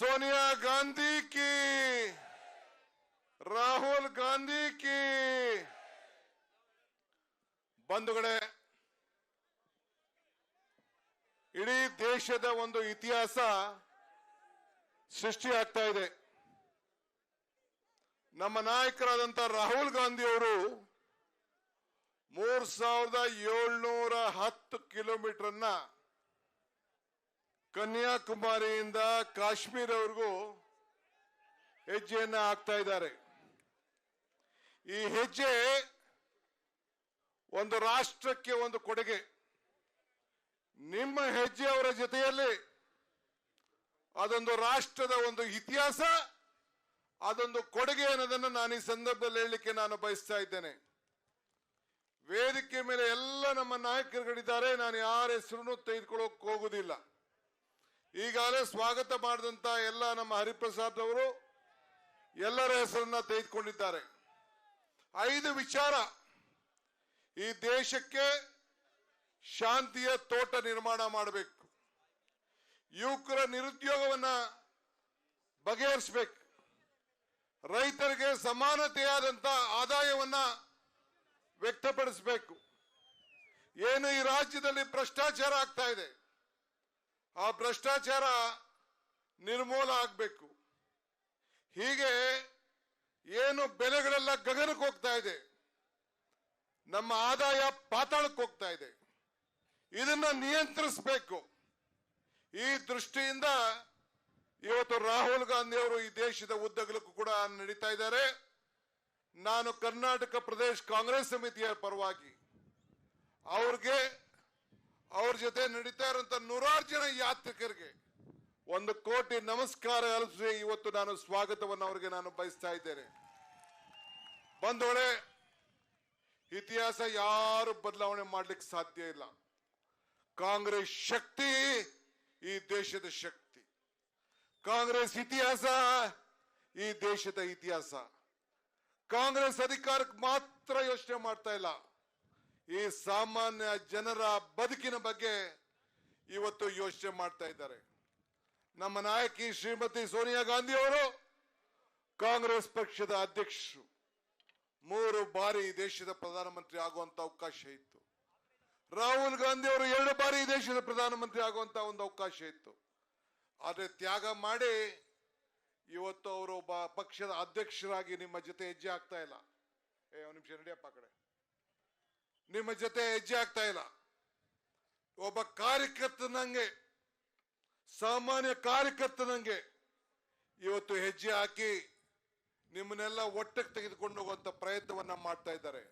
सोनिया गांधी की, ರಾಹುಲ್ ಗಾಂಧಿ ಕಿ. ಬಂಧುಗಳೇ, ಇಡೀ ದೇಶದ ಒಂದು ಇತಿಹಾಸ ಸೃಷ್ಟಿಯಾಗ್ತಾ ಇದೆ. ನಮ್ಮ ನಾಯಕರಾದಂತ ರಾಹುಲ್ ಗಾಂಧಿ ಅವರು 3710 ಕಿಲೋಮೀಟರ್ ಕನ್ಯಾಕುಮಾರಿಯಿಂದ ಕಾಶ್ಮೀರವರೆಗೂ ಹೆಜ್ಜೆಯನ್ನ ಹಾಕ್ತಾ ಇದ್ದಾರೆ. ಈ ಹೆಜ್ಜೆ ಒಂದು ರಾಷ್ಟ್ರಕ್ಕೆ ಒಂದು ಕೊಡುಗೆ. ನಿಮ್ಮ ಹೆಜ್ಜೆ ಅವರ ಜೊತೆಯಲ್ಲಿ ಅದೊಂದು ರಾಷ್ಟ್ರದ ಒಂದು ಇತಿಹಾಸ, ಅದೊಂದು ಕೊಡುಗೆ ಅನ್ನೋದನ್ನು ನಾನು ಈ ಸಂದರ್ಭದಲ್ಲಿ ಹೇಳಲಿಕ್ಕೆ ನಾನು ಬಯಸ್ತಾ ಇದ್ದೇನೆ. ವೇದಿಕೆ ಮೇಲೆ ಎಲ್ಲ ನಮ್ಮ ನಾಯಕರುಗಳಿದ್ದಾರೆ. ನಾನು ಯಾರ ಹೆಸರನ್ನು ತೆಗೆದುಕೊಳ್ಳೋಕೆ ಹೋಗುವುದಿಲ್ಲ. ಈಗಾಗಲೇ ಸ್ವಾಗತ ಮಾಡಿದಂತ ಎಲ್ಲ ನಮ್ಮ ಹರಿಪ್ರಸಾದ್ ಅವರು ಎಲ್ಲರ ಹೆಸರನ್ನ ತೆಗೆದುಕೊಂಡಿದ್ದಾರೆ. 5 ವಿಚಾರ. ಈ ದೇಶಕ್ಕೆ ಶಾಂತಿಯ ತೋಟ ನಿರ್ಮಾಣ ಮಾಡಬೇಕು, ಯುವಕರ ನಿರುದ್ಯೋಗವನ್ನ ಬಗೆಹರಿಸಬೇಕು, ರೈತರಿಗೆ ಸಮಾನತೆಯಾದಂತ ಆದಾಯವನ್ನ ವ್ಯಕ್ತಪಡಿಸಬೇಕು, ಏನು ಈ ರಾಜ್ಯದಲ್ಲಿ ಭ್ರಷ್ಟಾಚಾರ ಆಗ್ತಾ ಇದೆ ಆ ಭ್ರಷ್ಟಾಚಾರ ನಿರ್ಮೂಲ ಆಗಬೇಕು. ಹೀಗೆ ಏನು ಬೆಲೆಗಳೆಲ್ಲ ಗಗನಕ್ಕೆ ಹೋಗ್ತಾ ಇದೆ, ನಮ್ಮ ಆದಾಯ ಪಾತಾಳಕ್ಕೆ ಹೋಗ್ತಾ ಇದೆ, ಇದನ್ನ ನಿಯಂತ್ರಿಸಬೇಕು. ಈ ದೃಷ್ಟಿಯಿಂದ ಇವತ್ತು ರಾಹುಲ್ ಗಾಂಧಿ ಅವರು ಈ ದೇಶದ ಉದ್ದಗಲಕ್ಕೂ ಕೂಡ ನಡೀತಾ ಇದ್ದಾರೆ. ನಾನು ಕರ್ನಾಟಕ ಪ್ರದೇಶ ಕಾಂಗ್ರೆಸ್ ಸಮಿತಿಯ ಪರವಾಗಿ ಅವ್ರ ಜೊತೆ ನಡೀತಾ ಇರುವಂತ 100 ಜನ ಯಾತ್ರಿಕರಿಗೆ 1 ಕೋಟಿ ನಮಸ್ಕಾರ ಅರ್ಪಿಸಿ ಇವತ್ತು ನಾನು ಸ್ವಾಗತವನ್ನು ಅವರಿಗೆ ನಾನು ಬಯಸ್ತಾ ಇದ್ದೇನೆ. ಬಂಧುಗಳೇ, ಇತಿಹಾಸ ಯಾರು ಬದಲಾವಣೆ ಮಾಡ್ಲಿಕ್ಕೆ ಸಾಧ್ಯ ಇಲ್ಲ. ಕಾಂಗ್ರೆಸ್ ಶಕ್ತಿ ಈ ದೇಶದ ಶಕ್ತಿ, ಕಾಂಗ್ರೆಸ್ ಇತಿಹಾಸ ಈ ದೇಶದ ಇತಿಹಾಸ. ಕಾಂಗ್ರೆಸ್ ಅಧಿಕಾರಕ್ಕೆ ಮಾತ್ರ ಯೋಚನೆ ಮಾಡ್ತಾ ಇಲ್ಲ, ಈ ಸಾಮಾನ್ಯ ಜನರ ಬದುಕಿನ ಬಗ್ಗೆ ಇವತ್ತು ಯೋಚನೆ ಮಾಡ್ತಾ ಇದ್ದಾರೆ. ನಮ್ಮ ನಾಯಕಿ ಶ್ರೀಮತಿ ಸೋನಿಯಾ ಗಾಂಧಿ ಅವರು ಕಾಂಗ್ರೆಸ್ ಪಕ್ಷದ ಅಧ್ಯಕ್ಷರು, 3 ಬಾರಿ ದೇಶದ ಪ್ರಧಾನಮಂತ್ರಿ ಆಗುವಂತ ಅವಕಾಶ ಇತ್ತು. ರಾಹುಲ್ ಗಾಂಧಿ ಅವರು 2 ಬಾರಿ ದೇಶದ ಪ್ರಧಾನಮಂತ್ರಿ ಆಗುವಂತ ಒಂದು ಅವಕಾಶ ಇತ್ತು. ಆದ್ರೆ ತ್ಯಾಗ ಮಾಡಿ ಇವತ್ತು ಅವರು ಒಬ್ಬ ಪಕ್ಷದ ಅಧ್ಯಕ್ಷರಾಗಿ ನಿಮ್ಮ ಜೊತೆ ಹೆಜ್ಜೆ ಆಗ್ತಾ ಇಲ್ಲ. ಒಂದು ನಿಮಿಷ ನಡಿಯಪ್ಪ ಕಡೆ. ನಿಮ್ಮ ಜೊತೆ ಹೆಜ್ಜೆ ಆಗ್ತಾ ಇಲ್ಲ. ಒಬ್ಬ ಕಾರ್ಯಕರ್ತನಂಗೆ, ಸಾಮಾನ್ಯ ಕಾರ್ಯಕರ್ತನಂಗೆ ಇವತ್ತು ಹೆಜ್ಜೆ ಹಾಕಿ ನಿಮ್ಮನ್ನೆಲ್ಲ ಒಟ್ಟಿಗೆ ತೆಗೆದುಕೊಂಡು ಹೋಗುವಂತ ಪ್ರಯತ್ನವನ್ನ ಮಾಡ್ತಾ ಇದ್ದಾರೆ.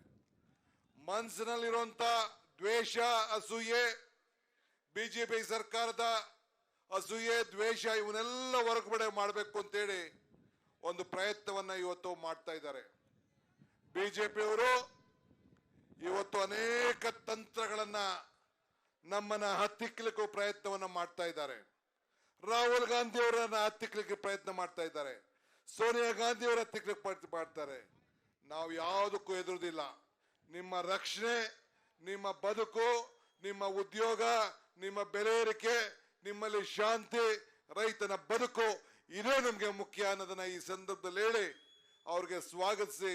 ಮನಸ್ಸಿನಲ್ಲಿರುವಂತ ದ್ವೇಷ, ಅಸೂಯೆ, ಬಿಜೆಪಿ ಸರ್ಕಾರದ ಅಸೂಯೆ, ದ್ವೇಷ ಇವನ್ನೆಲ್ಲ ಹೊರಗಡೆ ಮಾಡಬೇಕು ಅಂತೇಳಿ ಒಂದು ಪ್ರಯತ್ನವನ್ನ ಇವತ್ತು ಮಾಡ್ತಾ ಇದ್ದಾರೆ. ಬಿಜೆಪಿಯವರು ಇವತ್ತು ಅನೇಕ ತಂತ್ರಗಳನ್ನ ನಮ್ಮನ್ನ ಹತ್ತಿಕ್ಕಲಿಕ್ಕೂ ಪ್ರಯತ್ನವನ್ನ ಮಾಡ್ತಾ ಇದ್ದಾರೆ. ರಾಹುಲ್ ಗಾಂಧಿ ಅವರನ್ನ ಹತ್ತಿಕ್ಕಲಿಕ್ಕೆ ಪ್ರಯತ್ನ ಮಾಡ್ತಾ ಇದ್ದಾರೆ, ಸೋನಿಯಾ ಗಾಂಧಿ ಅವರ ಹತ್ತಿಕ್ಕಲಿಕ್ಕೆ ಪ್ರಯತ್ನ ಮಾಡ್ತಾರೆ. ನಾವು ಯಾವುದಕ್ಕೂ ಎದುರುದಿಲ್ಲ. ನಿಮ್ಮ ರಕ್ಷಣೆ, ನಿಮ್ಮ ಬದುಕು, ನಿಮ್ಮ ಉದ್ಯೋಗ, ನಿಮ್ಮ ಬೆಲೆ ಏರಿಕೆ, ನಿಮ್ಮಲ್ಲಿ ಶಾಂತಿ, ರೈತನ ಬದುಕು, ಇದೇ ನಮಗೆ ಮುಖ್ಯ ಅನ್ನೋದನ್ನ ಈ ಸಂದರ್ಭದಲ್ಲಿ ಹೇಳಿ ಅವ್ರಿಗೆ ಸ್ವಾಗತಿಸಿ,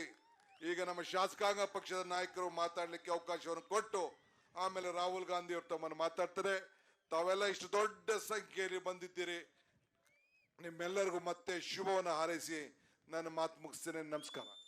ಈಗ ನಮ್ಮ ಶಾಸಕಾಂಗ ಪಕ್ಷದ ನಾಯಕರು ಮಾತಾಡಲಿಕ್ಕೆ ಅವಕಾಶವನ್ನು ಕೊಟ್ಟು ಆಮೇಲೆ ರಾಹುಲ್ ಗಾಂಧಿ ಅವರು ತಮ್ಮನ್ನು ಮಾತಾಡ್ತಾರೆ. ತಾವೆಲ್ಲ ಇಷ್ಟು ದೊಡ್ಡ ಸಂಖ್ಯೆಯಲ್ಲಿ ಬಂದಿದ್ದೀರಿ. ನಿಮ್ಮೆಲ್ಲರಿಗೂ ಮತ್ತೆ ಶುಭವನ್ನು ಹಾರೈಸಿ ನನ್ನ ಮಾತು ಮುಗಿಸ್ತೇನೆ. ನಮಸ್ಕಾರ.